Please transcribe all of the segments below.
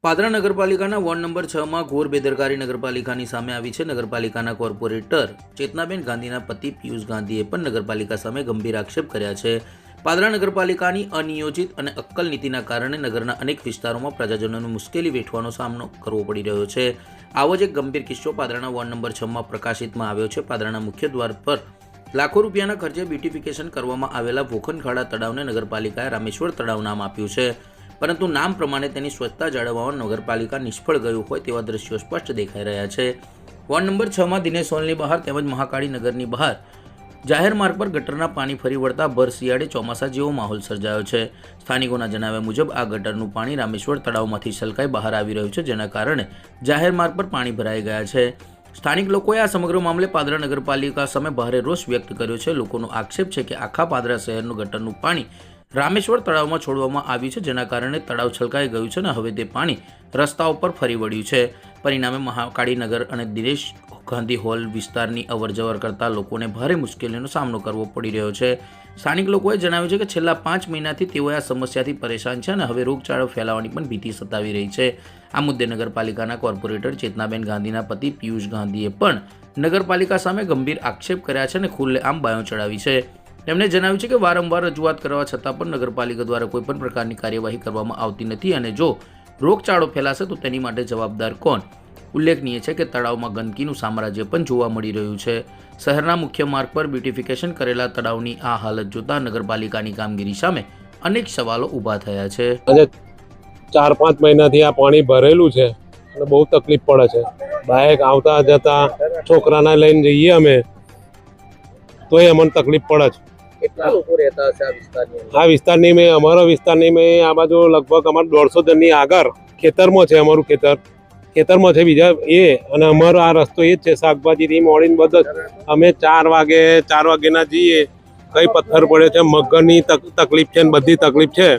પાદરા નગરપાલિકાના ward number 6 માં ઘોર બેદરકારી નગરપાલિકાની સામે આવી છે। નગરપાલિકાના કોર્પોરેટર ચેતનાબેન ગાંધીના પતિ પિયુષ ગાંધીએ પણ નગરપાલિકા સામે ગંભીર આક્ષેપ કર્યા છે। પાદરા નગરપાલિકાની અનિયોજિત અને અક્કલ નીતિના કારણે નગરના અનેક વિસ્તારોમાં પ્રજાજનોને મુશ્કેલી વેઠવાનો સામનો કરવો પડી રહ્યો છે। આવો જ એક ગંભીર કિસ્સો પાદરાના વોર્ડ નંબર 6 માં પ્રકાશિતમાં આવ્યો છે। પાદરાના મુખ્ય દ્વાર પર લાખો રૂપિયાના ખર્ચે બ્યુટિફિકેશન કરવામાં આવેલા ભોખનખાડા તળાવને નગરપાલિકાએ રામેશ્વર તળાવ નામ આપ્યું છે, પરંતુ નામ પ્રમાણે તેની સ્વચ્છતા જાળવવામાં નગરપાલિકા નિષ્ફળ ગયું હોય તેવા દ્રશ્યો સ્પષ્ટ દેખાઈ રહ્યા છે। વોર્ડ નંબર 6 માં દિનેશ હોલની બહાર તેમજ મહાકાળી નગરની બહાર જાહેર માર્ગ પર ગટરના પાણી ફરી વળતા ભર શિયાળે ચોમાસા જેવો માહોલ સર્જાયો છે। સ્થાનિકોના જણાવ્યા મુજબ આ ગટરનું પાણી રામેશ્વર તળાવમાંથી છલકાઈ બહાર આવી રહ્યું છે, જેના કારણે જાહેર માર્ગ પર પાણી ભરાઈ ગયા છે। સ્થાનિક લોકોએ આ સમગ્ર મામલે પાદરા નગરપાલિકા સામે ભારે રોષ વ્યક્ત કર્યો છે। લોકોનો આક્ષેપ છે કે આખા પાદરા શહેરનું ગટરનું પાણી રામેશ્વર તળાવમાં છોડવામાં આવ્યું છે, જેના કારણે તળાવ છલકાઈ ગયું છે અને હવે તે પાણી રસ્તાઓ પર ફરી વળ્યું છે। પરિણામે મહાકાળી નગર અને દિનેશ ગાંધી હોલ વિસ્તારની અવરજવર કરતા લોકોને ભારે મુશ્કેલીનો સામનો કરવો પડી રહ્યો છે। સ્થાનિક લોકોએ જણાવ્યું છે કે છેલ્લા 5 મહિનાથી તેઓ આ સમસ્યાથી પરેશાન છે અને હવે રોગચાળો ફેલાવાની પણ ભીતિ સતાવી રહી છે। આ મુદ્દે નગરપાલિકાના કોર્પોરેટર ચેતનાબેન ગાંધીના પતિ પિયુષ ગાંધીએ પણ નગરપાલિકા સામે ગંભીર આક્ષેપ કર્યા છે અને ખુલ્લેઆમ બાયો ચડાવી છે। તેમણે જણાવ્યું છે કે વારંવાર રજૂઆત કરવા છતાં પણ નગરપાલિકા દ્વારા કોઈપણ પ્રકારની કાર્યવાહી કરવામાં આવતી નથી અને જો રોગચાળો ફેલાશે તો તેની માટે જવાબદાર કોણ? ઉલ્લેખનીય છે કે તળાવમાં ગંદકીનું સામ્રાજ્ય પણ જોવા મળી રહ્યું છે। શહેરના મુખ્ય માર્ગ પર બ્યુટિફિકેશન કરેલા તળાવની આ હાલત જોતા નગરપાલિકાની કામગીરી સામે અનેક સવાલો ઊભા થયા છે। આજે 4-5 મહિનાથી આ પાણી ભરેલું છે અને બહુ તકલીફ પડે છે। બાઇક આવતા જતા છોકરાને લઈને જઈએ અમે તો અમને તકલીફ પડે છે। કેટલા લોકો રહેતા હશે આ વિસ્તારની? આ વિસ્તારની મેં અમારા વિસ્તારની મેં આ બાજુ લગભગ અમારે 150 જણની આગળ ખેતરમાં છે, અમારું ખેતરમાં છે બીજા અને અમારો આ રસ્તો એ જ છે શાકભાજીથી મોડીને બધો અમે 4 વાગ્યાના જઈએ, કઈ પથ્થર પડે છે, મગરની તકલીફ છે ને બધી તકલીફ છે।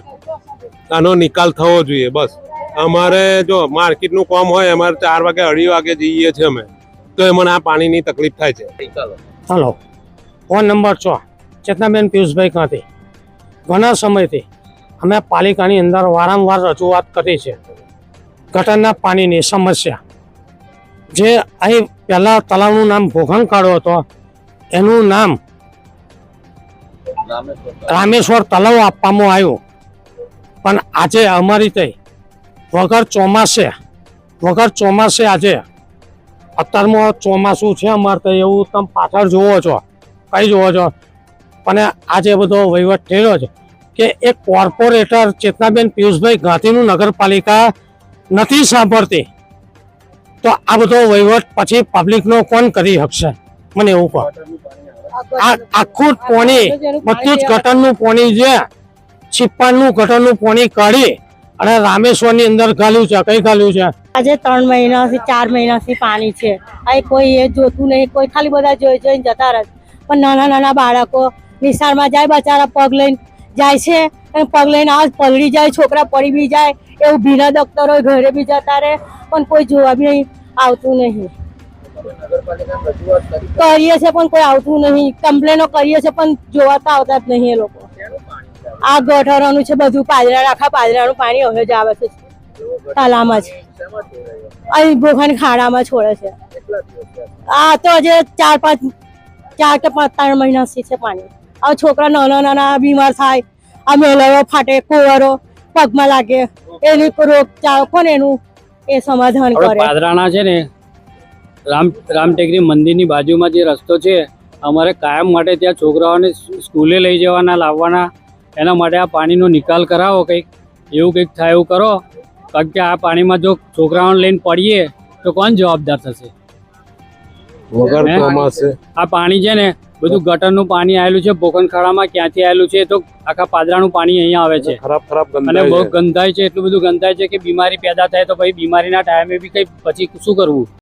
આનો નિકાલ થવો જોઈએ બસ। અમારે જો માર્કેટનું કામ હોય અમારે 4 વાગે 2:30 વાગે જઈએ છીએ અમે, તો એમને આ પાણીની તકલીફ થાય છે। હલો, ફોન નંબર 6 ચેતનાબેન પિયુષભાઈ ગાંધી। ઘણા સમયથી અમે પાલિકાની અંદર વારંવાર રજૂઆત કરી છે ગટરના પાણીની સમસ્યા। જે અહીં પહેલાં તળાવનું નામ ભોખનખાડો હતો, એનું નામ રામેશ્વર તળાવ આપવામાં આવ્યું, પણ આજે અમારી ત્યાં વગર ચોમાસે આજે અત્યારમાં ચોમાસું છે અમારે ત્યાં એવું તમે પાછળ જુઓ છો, કઈ જુઓ છો, પણ આજે બધો વહીવટ થયેલો છે કે એક કોર્પોરેટર ચેતનાબેન પિયુષભાઈ ગાંધીનું નગરપાલિકા નથી સાંભળતી, તો આ બધો વહીવટ પછી પબ્લિકનો કોણ કરી શકશે? મને એવું કહો। આખું પાણી બધું જ ગટરનું પાણી છે, છીપ્પાનું ગટરનું પાણી કાઢી અને રામેશ્વરની અંદર ગાલ્યું છે। કઈ ગાલ્યું છે? આજે 3 મહિનાથી 4 મહિનાથી પાણી છે। અહીં કોઈ એ જોતું નહીં, કોઈ ખાલી બધા જોઈને જતા રહે। પણ નાના બાળકો નિશાળમાં જાય, બચારા પગ લઈને જાય છે અને પગ લઈને આજ પલળી જાય, છોકરા પડી બી જાય, એવું ભીના દફતરો ઘરે બી જતા રહે, પણ કોઈ જોવા બી આવતું નહીં। કરીએ છે પણ કોઈ આવતું નહીં, કમ્પ્લેનો કરીએ છે પણ જોવા તો આવતા જ નહીં એ લોકો। આ ગટરોનું છે બધું, આખા પાદરાનું પાણી હવે જ આવે છે તલામાં જ, અહીં ભોખનખાડામાં છોડે છે। આ તો આજે 4 કે 5 મહિનાથી છે પાણી। હવે છોકરા નાના બીમાર થાય, આ મેલરો ફાટે, કુંવરો પગમાં લાગે, એની રોગચાળો કોણ એનું એ સમાધાન કરે? પાદરાના છે ને રામટેકરી મંદિરની બાજુમાં જે રસ્તો છે, અમારે કાયમ માટે ત્યાં છોકરાઓને સ્કૂલે લઈ જવાના લાવવાના, એના માટે આ પાણીનો નિકાલ કરાવો, એવું કંઈક થાય એવું કરો, કારણ કે આ પાણીમાં જો છોકરાઓને લઈને પડીએ તો કોણ જવાબદાર થશે? આ પાણી છે ને બધું ગટરનું પાણી આવેલું છે, ભોખનખાડામાં ક્યાંથી આવેલું છે, તો આખા પાદરાનું પાણી અહીંયા આવે છે અને બહુ ગંધાય છે, એટલું બધું ગંધાય છે કે બીમારી પેદા થાય તો ભાઈ બીમારીના ટાઈમે બી કઈ પછી શું કરવું?